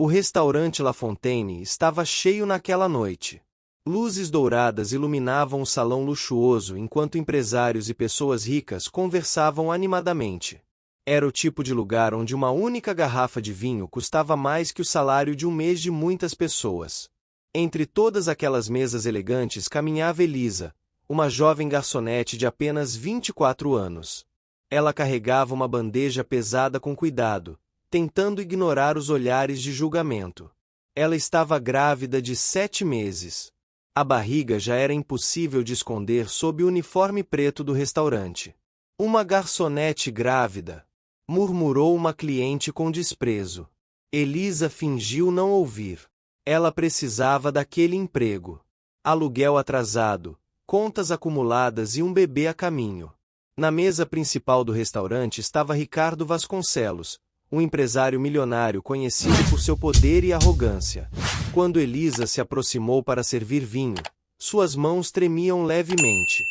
O restaurante La Fontaine estava cheio naquela noite. Luzes douradas iluminavam o salão luxuoso enquanto empresários e pessoas ricas conversavam animadamente. Era o tipo de lugar onde uma única garrafa de vinho custava mais que o salário de um mês de muitas pessoas. Entre todas aquelas mesas elegantes caminhava Elisa, uma jovem garçonete de apenas 24 anos. Ela carregava uma bandeja pesada com cuidado, tentando ignorar os olhares de julgamento. Ela estava grávida de 7 meses. A barriga já era impossível de esconder sob o uniforme preto do restaurante. Uma garçonete grávida, murmurou uma cliente com desprezo. Elisa fingiu não ouvir. Ela precisava daquele emprego. Aluguel atrasado, contas acumuladas e um bebê a caminho. Na mesa principal do restaurante estava Ricardo Vasconcelos, um empresário milionário conhecido por seu poder e arrogância. Quando Elisa se aproximou para servir vinho, suas mãos tremiam levemente.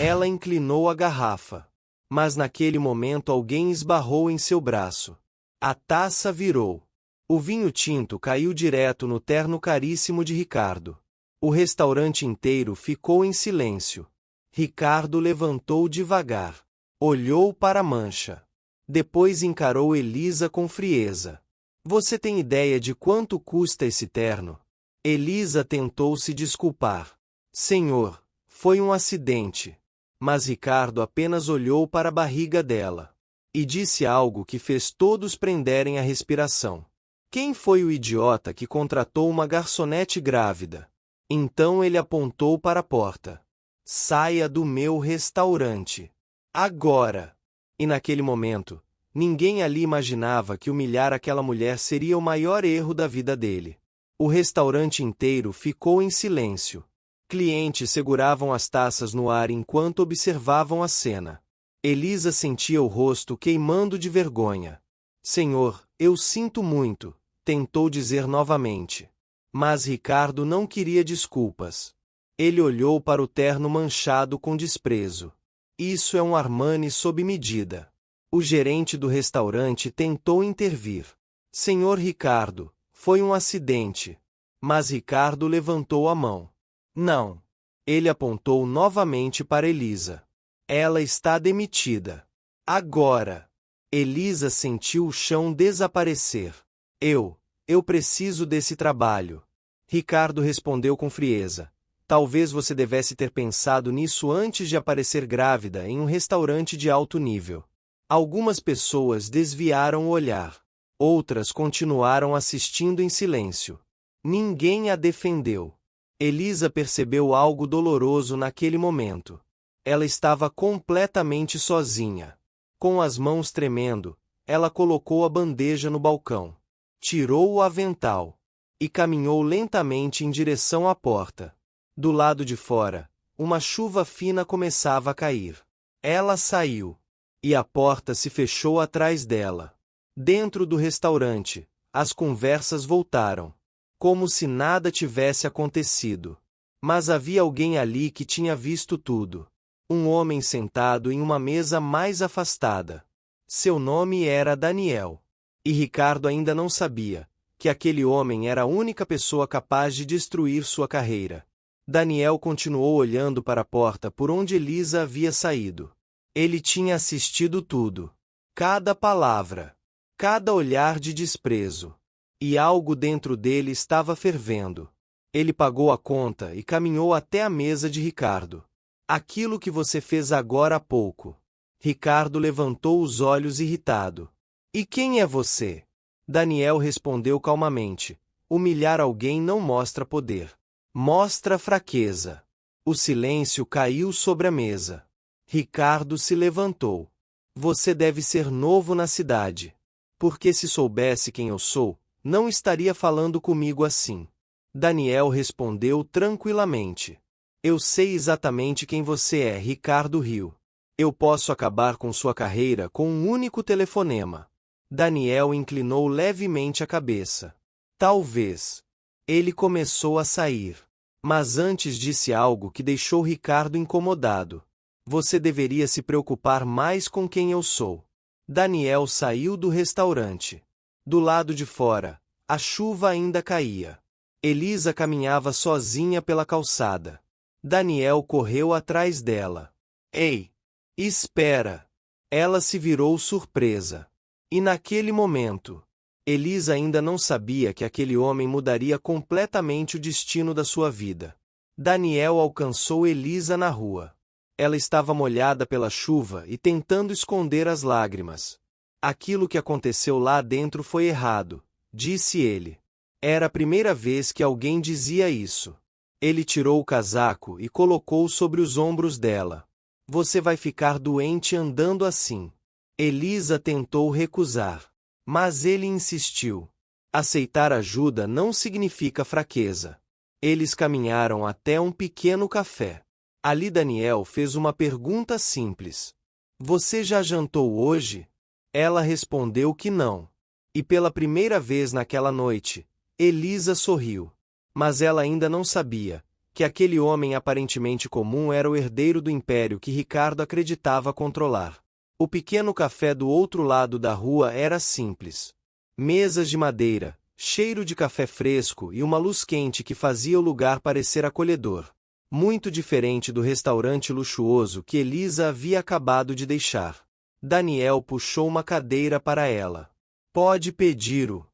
Ela inclinou a garrafa. Mas naquele momento alguém esbarrou em seu braço. A taça virou. O vinho tinto caiu direto no terno caríssimo de Ricardo. O restaurante inteiro ficou em silêncio. Ricardo levantou devagar. Olhou para a mancha. Depois encarou Elisa com frieza. Você tem ideia de quanto custa esse terno? Elisa tentou se desculpar. Senhor, foi um acidente. Mas Ricardo apenas olhou para a barriga dela. E disse algo que fez todos prenderem a respiração. Quem foi o idiota que contratou uma garçonete grávida? Então ele apontou para a porta. Saia do meu restaurante. Agora! E naquele momento, ninguém ali imaginava que humilhar aquela mulher seria o maior erro da vida dele. O restaurante inteiro ficou em silêncio. Clientes seguravam as taças no ar enquanto observavam a cena. Elisa sentia o rosto queimando de vergonha. Senhor, eu sinto muito, tentou dizer novamente. Mas Ricardo não queria desculpas. Ele olhou para o terno manchado com desprezo. Isso é um Armani sob medida. O gerente do restaurante tentou intervir. Senhor Ricardo, foi um acidente. Mas Ricardo levantou a mão. Não. Ele apontou novamente para Elisa. Ela está demitida. Agora. Elisa sentiu o chão desaparecer. Eu preciso desse trabalho. Ricardo respondeu com frieza. Talvez você devesse ter pensado nisso antes de aparecer grávida em um restaurante de alto nível. Algumas pessoas desviaram o olhar. Outras continuaram assistindo em silêncio. Ninguém a defendeu. Elisa percebeu algo doloroso naquele momento. Ela estava completamente sozinha. Com as mãos tremendo, ela colocou a bandeja no balcão. Tirou o avental. E caminhou lentamente em direção à porta. Do lado de fora, uma chuva fina começava a cair. Ela saiu. E a porta se fechou atrás dela. Dentro do restaurante, as conversas voltaram. Como se nada tivesse acontecido. Mas havia alguém ali que tinha visto tudo. Um homem sentado em uma mesa mais afastada. Seu nome era Daniel. E Ricardo ainda não sabia que aquele homem era a única pessoa capaz de destruir sua carreira. Daniel continuou olhando para a porta por onde Elisa havia saído. Ele tinha assistido tudo. Cada palavra. Cada olhar de desprezo. E algo dentro dele estava fervendo. Ele pagou a conta e caminhou até a mesa de Ricardo. Aquilo que você fez agora há pouco. Ricardo levantou os olhos irritado. E quem é você? Daniel respondeu calmamente. Humilhar alguém não mostra poder. Mostra fraqueza. O silêncio caiu sobre a mesa. Ricardo se levantou. Você deve ser novo na cidade. Porque se soubesse quem eu sou, não estaria falando comigo assim. Daniel respondeu tranquilamente. Eu sei exatamente quem você é, Ricardo riu. Eu posso acabar com sua carreira com um único telefonema. Daniel inclinou levemente a cabeça. Talvez. Ele começou a sair. Mas antes disse algo que deixou Ricardo incomodado. Você deveria se preocupar mais com quem eu sou. Daniel saiu do restaurante. Do lado de fora, A chuva ainda caía. Elisa caminhava sozinha pela calçada. Daniel correu atrás dela. Ei! Espera! Ela se virou surpresa. E naquele momento, Elisa ainda não sabia que aquele homem mudaria completamente o destino da sua vida. Daniel alcançou Elisa na rua. Ela estava molhada pela chuva e tentando esconder as lágrimas. Aquilo que aconteceu lá dentro foi errado, disse ele. Era a primeira vez que alguém dizia isso. Ele tirou o casaco e colocou sobre os ombros dela. Você vai ficar doente andando assim. Elisa tentou recusar. Mas ele insistiu. Aceitar ajuda não significa fraqueza. Eles caminharam até um pequeno café. Ali Daniel fez uma pergunta simples. Você já jantou hoje? Ela respondeu que não. E pela primeira vez naquela noite, Elisa sorriu. Mas ela ainda não sabia que aquele homem aparentemente comum era o herdeiro do império que Ricardo acreditava controlar. O pequeno café do outro lado da rua era simples. Mesas de madeira, cheiro de café fresco e uma luz quente que fazia o lugar parecer acolhedor. Muito diferente do restaurante luxuoso que Elisa havia acabado de deixar. Daniel puxou uma cadeira para ela. Pode pedir o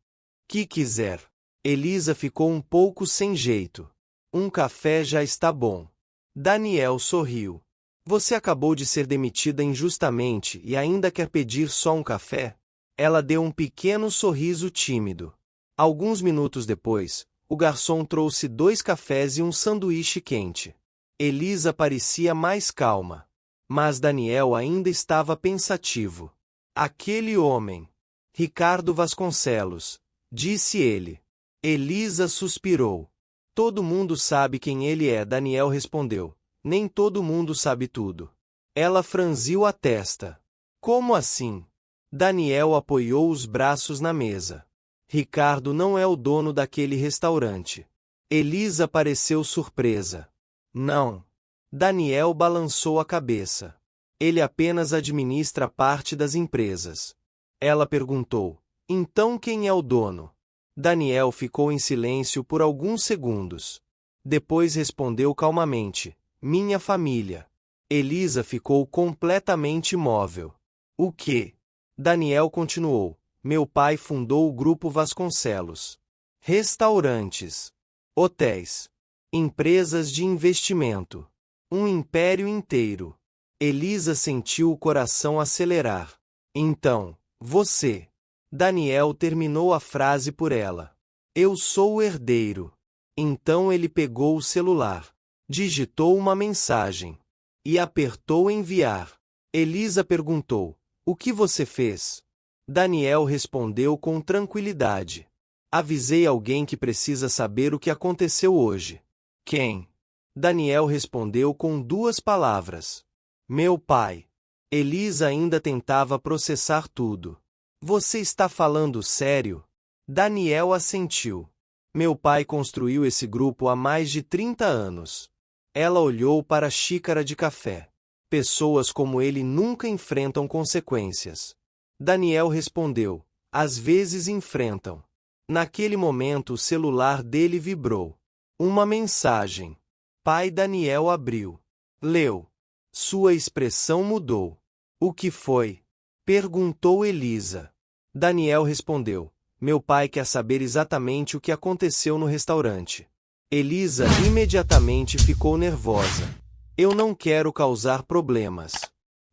que quiser. Elisa ficou um pouco sem jeito. Um café já está bom. Daniel sorriu. Você acabou de ser demitida injustamente e ainda quer pedir só um café? Ela deu um pequeno sorriso tímido. Alguns minutos depois, o garçom trouxe 2 cafés e um sanduíche quente. Elisa parecia mais calma. Mas Daniel ainda estava pensativo. Aquele homem. Ricardo Vasconcelos, disse ele. Elisa suspirou. Todo mundo sabe quem ele é, Daniel respondeu. Nem todo mundo sabe tudo. Ela franziu a testa. Como assim? Daniel apoiou os braços na mesa. Ricardo não é o dono daquele restaurante. Elisa pareceu surpresa. Não. Daniel balançou a cabeça. Ele apenas administra parte das empresas. Ela perguntou. Então quem é o dono? Daniel ficou em silêncio por alguns segundos. Depois respondeu calmamente. Minha família. Elisa ficou completamente imóvel. O quê? Daniel continuou. Meu pai fundou o Grupo Vasconcelos. Restaurantes. Hotéis. Empresas de investimento. Um império inteiro. Elisa sentiu o coração acelerar. Então, você. Daniel terminou a frase por ela. Eu sou o herdeiro. Então ele pegou o celular. Digitou uma mensagem. E apertou enviar. Elisa perguntou. O que você fez? Daniel respondeu com tranquilidade. Avisei alguém que precisa saber o que aconteceu hoje. Quem? Daniel respondeu com 2 palavras. Meu pai. Elisa ainda tentava processar tudo. Você está falando sério? Daniel assentiu. Meu pai construiu esse grupo há mais de 30 anos. Ela olhou para a xícara de café. Pessoas como ele nunca enfrentam consequências. Daniel respondeu. Às vezes enfrentam. Naquele momento o celular dele vibrou. Uma mensagem. Pai Daniel abriu. Leu. Sua expressão mudou. O que foi? Perguntou Elisa. Daniel respondeu. Meu pai quer saber exatamente o que aconteceu no restaurante. Elisa imediatamente ficou nervosa. Eu não quero causar problemas.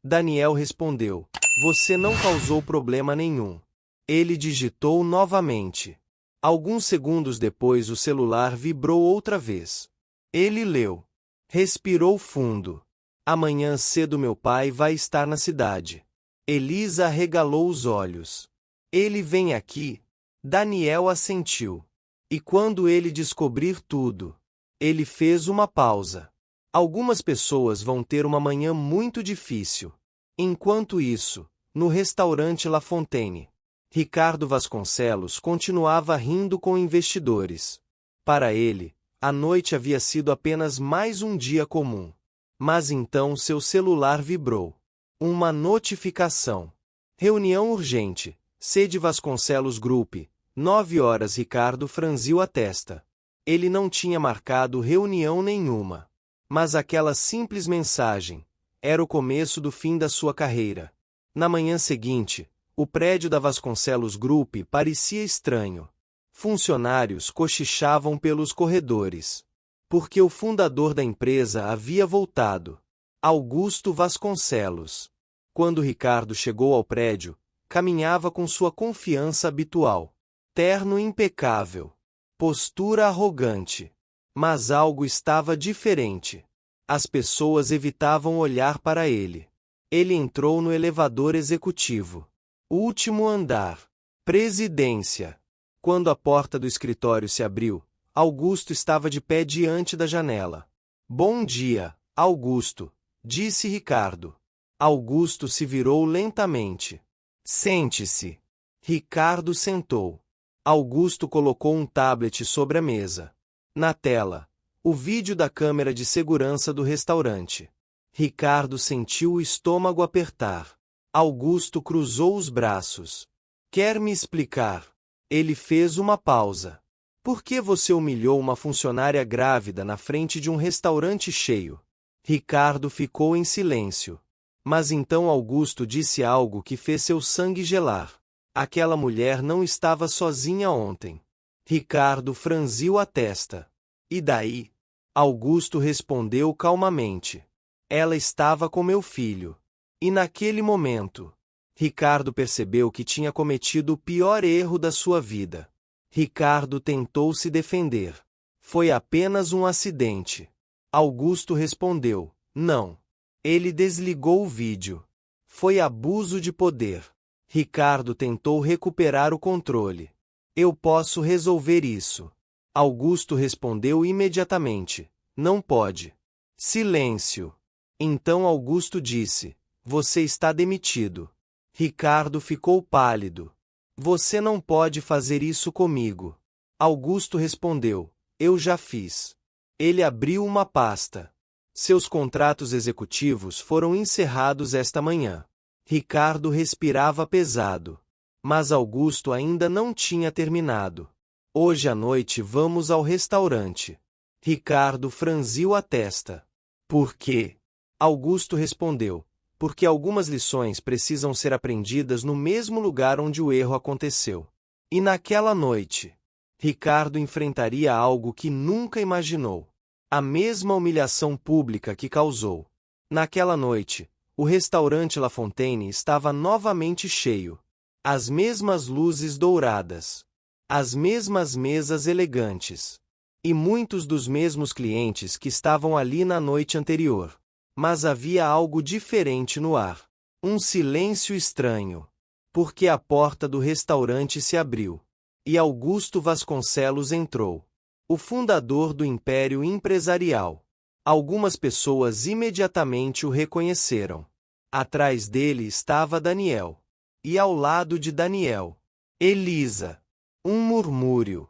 Daniel respondeu. Você não causou problema nenhum. Ele digitou novamente. Alguns segundos depois o celular vibrou outra vez. Ele leu. Respirou fundo. Amanhã cedo meu pai vai estar na cidade. Elisa arregalou os olhos. Ele vem aqui? Daniel assentiu. E quando ele descobrir tudo? Ele fez uma pausa. Algumas pessoas vão ter uma manhã muito difícil. Enquanto isso, no restaurante La Fontaine, Ricardo Vasconcelos continuava rindo com investidores. Para ele, a noite havia sido apenas mais um dia comum. Mas então seu celular vibrou. Uma notificação. Reunião urgente. Sede Vasconcelos Group. 9 horas. Ricardo franziu a testa. Ele não tinha marcado reunião nenhuma. Mas aquela simples mensagem era o começo do fim da sua carreira. Na manhã seguinte, o prédio da Vasconcelos Group parecia estranho. Funcionários cochichavam pelos corredores. Porque o fundador da empresa havia voltado. Augusto Vasconcelos. Quando Ricardo chegou ao prédio, caminhava com sua confiança habitual. Terno impecável. Postura arrogante. Mas algo estava diferente. As pessoas evitavam olhar para ele. Ele entrou no elevador executivo. Último andar. Presidência. Quando a porta do escritório se abriu, Augusto estava de pé diante da janela. Bom dia, Augusto, disse Ricardo. Augusto se virou lentamente. Sente-se. Ricardo sentou. Augusto colocou um tablet sobre a mesa. Na tela, o vídeo da câmera de segurança do restaurante. Ricardo sentiu o estômago apertar. Augusto cruzou os braços. Quer me explicar? Ele fez uma pausa. Por que você humilhou uma funcionária grávida na frente de um restaurante cheio? Ricardo ficou em silêncio. Mas então Augusto disse algo que fez seu sangue gelar. Aquela mulher não estava sozinha ontem. Ricardo franziu a testa. E daí? Augusto respondeu calmamente. Ela estava com meu filho. E naquele momento, Ricardo percebeu que tinha cometido o pior erro da sua vida. Ricardo tentou se defender. Foi apenas um acidente. Augusto respondeu, não. Ele desligou o vídeo. Foi abuso de poder. Ricardo tentou recuperar o controle. Eu posso resolver isso. Augusto respondeu imediatamente. Não pode. Silêncio. Então Augusto disse, você está demitido. Ricardo ficou pálido. Você não pode fazer isso comigo. Augusto respondeu, eu já fiz. Ele abriu uma pasta. Seus contratos executivos foram encerrados esta manhã. Ricardo respirava pesado. Mas Augusto ainda não tinha terminado. Hoje à noite vamos ao restaurante. Ricardo franziu a testa. Por quê? Augusto respondeu, porque algumas lições precisam ser aprendidas no mesmo lugar onde o erro aconteceu. E naquela noite, Ricardo enfrentaria algo que nunca imaginou. A mesma humilhação pública que causou. Naquela noite, o restaurante La Fontaine estava novamente cheio. As mesmas luzes douradas. As mesmas mesas elegantes. E muitos dos mesmos clientes que estavam ali na noite anterior. Mas havia algo diferente no ar. Um silêncio estranho. Porque a porta do restaurante se abriu. E Augusto Vasconcelos entrou. O fundador do Império Empresarial. Algumas pessoas imediatamente o reconheceram. Atrás dele estava Daniel. E ao lado de Daniel, Elisa. Um murmúrio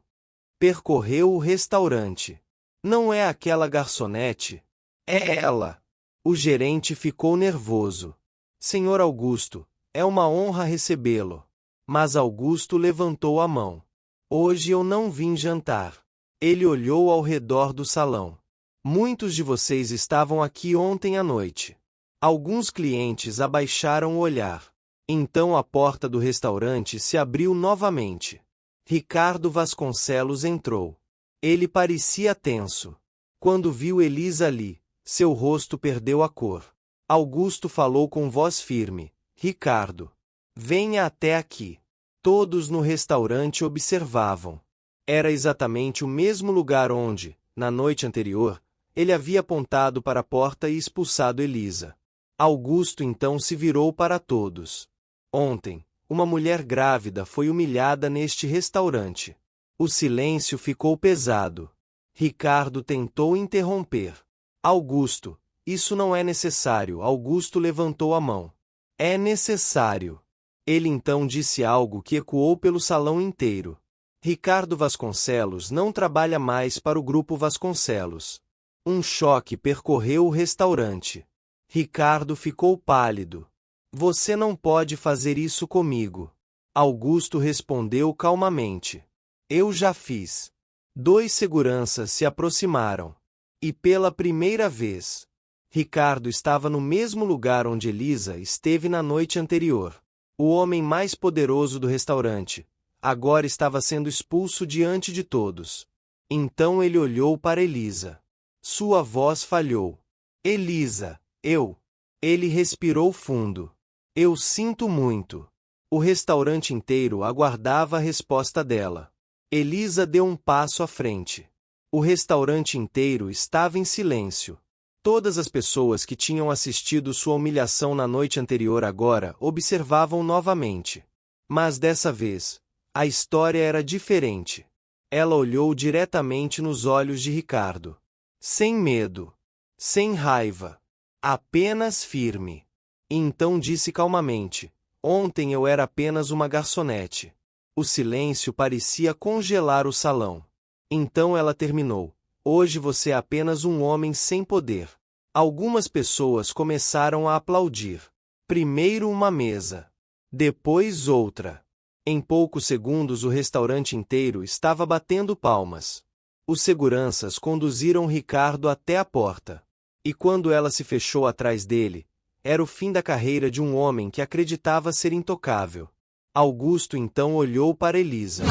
percorreu o restaurante. Não é aquela garçonete? É ela. O gerente ficou nervoso. Senhor Augusto, é uma honra recebê-lo. Mas Augusto levantou a mão. Hoje eu não vim jantar. Ele olhou ao redor do salão. Muitos de vocês estavam aqui ontem à noite. Alguns clientes abaixaram o olhar. Então a porta do restaurante se abriu novamente. Ricardo Vasconcelos entrou. Ele parecia tenso. Quando viu Elisa ali, seu rosto perdeu a cor. Augusto falou com voz firme. Ricardo, venha até aqui. Todos no restaurante observavam. Era exatamente o mesmo lugar onde, na noite anterior, ele havia apontado para a porta e expulsado Elisa. Augusto então se virou para todos. Ontem, uma mulher grávida foi humilhada neste restaurante. O silêncio ficou pesado. Ricardo tentou interromper. Augusto, isso não é necessário. Augusto levantou a mão. É necessário. Ele então disse algo que ecoou pelo salão inteiro. Ricardo Vasconcelos não trabalha mais para o Grupo Vasconcelos. Um choque percorreu o restaurante. Ricardo ficou pálido. Você não pode fazer isso comigo. Augusto respondeu calmamente. Eu já fiz. 2 seguranças se aproximaram. E pela primeira vez, Ricardo estava no mesmo lugar onde Elisa esteve na noite anterior. O homem mais poderoso do restaurante, agora estava sendo expulso diante de todos. Então ele olhou para Elisa. Sua voz falhou. Elisa, eu. Ele respirou fundo. Eu sinto muito. O restaurante inteiro aguardava a resposta dela. Elisa deu um passo à frente. O restaurante inteiro estava em silêncio. Todas as pessoas que tinham assistido sua humilhação na noite anterior agora observavam novamente. Mas dessa vez, a história era diferente. Ela olhou diretamente nos olhos de Ricardo. Sem medo. Sem raiva. Apenas firme. E então disse calmamente: ontem eu era apenas uma garçonete. O silêncio parecia congelar o salão. Então ela terminou: hoje você é apenas um homem sem poder. Algumas pessoas começaram a aplaudir. Primeiro uma mesa. Depois outra. Em poucos segundos o restaurante inteiro estava batendo palmas. Os seguranças conduziram Ricardo até a porta. E quando ela se fechou atrás dele, era o fim da carreira de um homem que acreditava ser intocável. Augusto então olhou para Elisa.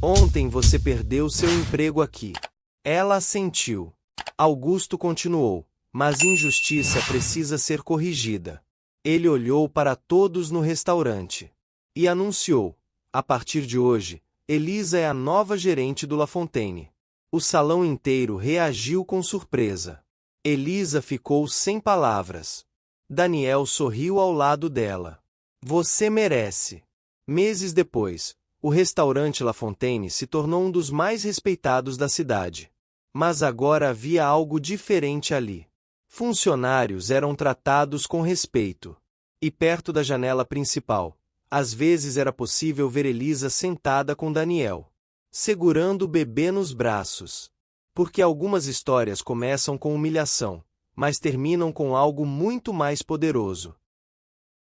Ontem você perdeu seu emprego aqui. Ela assentiu. Augusto continuou: mas injustiça precisa ser corrigida. Ele olhou para todos no restaurante. E anunciou: a partir de hoje, Elisa é a nova gerente do La Fontaine. O salão inteiro reagiu com surpresa. Elisa ficou sem palavras. Daniel sorriu ao lado dela. Você merece. Meses depois, o restaurante La Fontaine se tornou um dos mais respeitados da cidade. Mas agora havia algo diferente ali. Funcionários eram tratados com respeito. E perto da janela principal, às vezes era possível ver Elisa sentada com Daniel, segurando o bebê nos braços. Porque algumas histórias começam com humilhação, mas terminam com algo muito mais poderoso.